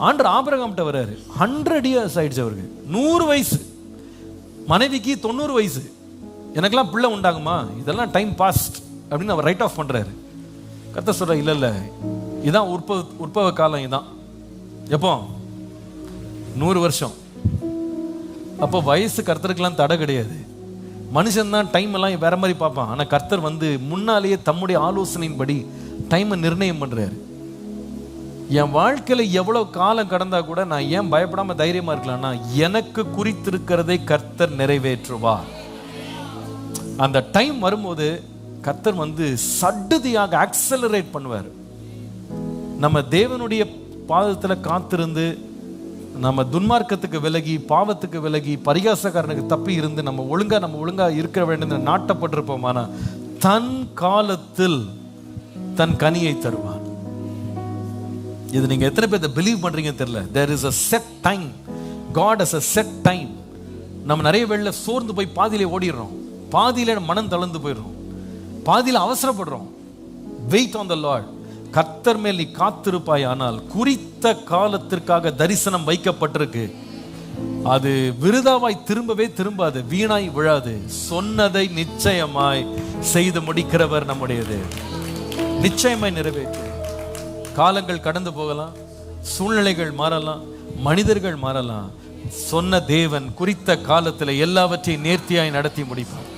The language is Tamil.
ஆண்டவர் ஆபிரகாம்கிட்ட வர்றாரு. 100 இயர்ஸ் ஆயிடுச்சு அவருக்கு, 100 வயசு, மனைவிக்கு 90 வயசு. எனக்கெல்லாம் பிள்ளை உண்டாகுமா, இதெல்லாம் டைம் பாஸ்ட் அப்படின்னு அவர் ரைட் ஆஃப் பண்றாரு. கர்த்தர் சொல்ற, இல்ல இல்ல, இதான் உற்பவ காலம், இதான் எப்போ 100 வருஷம். அப்போ வயசு கர்த்தருக்கெல்லாம் தடை கிடையாது. மனுஷன் தான் டைம் எல்லாம் வேற மாதிரி பார்ப்பான். ஆனா கர்த்தர் முன்னாலேயே தம்முடைய ஆலோசனையின்படி டைமை நிர்ணயம் பண்றாரு. என் வாழ்க்கையில எவ்வளவு காலம் கடந்தா கூட நான் ஏன் பயப்படாம தைரியமா இருக்கலாம்னா, எனக்கு குறித்திருக்கிறதை கர்த்தர் நிறைவேற்றுவார். அந்த டைம் வரும்போது கர்த்தர் சடுதியாக ஆக்சலரேட் பண்ணுவார். நம்ம தேவனுடைய பாதத்துல காத்திருந்து, நம்ம துன்மார்க்கத்துக்கு விலகி, பாவத்துக்கு விலகி, பரிகாசக்காரனுக்கு தப்பி இருந்து நம்ம ஒழுங்கா இருக்க வேண்டும் நாட்டப்பட்டிருப்போமானா, தன் காலத்தில் தன் கனியை தருவான். இது நீங்க எத்தனை பேர் பிலீவ் பண்றீங்கன்னு தெரியல. there is a set time, God has a set time. நம்ம நிறைய வேளை சோர்ந்து போய் பாதியிலே ஓடிடுறோம், பாதியில மனம் தளர்ந்து போயிடுறோம், பாதியில அவசரப்படுறோம். Wait on the Lord. கர்த்தர் மேல் நீ காத்திருப்பாய், ஆனால் குறித்த காலத்திற்காக தரிசனம் வைக்கப்பட்டிருக்கு. அது விருதாவாய் திரும்பவே திரும்பாது, வீணாய் விழாது. சொன்னதை நிச்சயமாய் செய்து முடிக்கிறவர் நம்முடையது, நிச்சயமாய் நிறைவேற்று. காலங்கள் கடந்து போகலாம், சூழ்நிலைகள் மாறலாம், மனிதர்கள் மாறலாம். சொன்ன தேவன் குறித்த காலத்தில் எல்லாவற்றையும் நேர்த்தியாய் நடத்தி முடிப்பார்.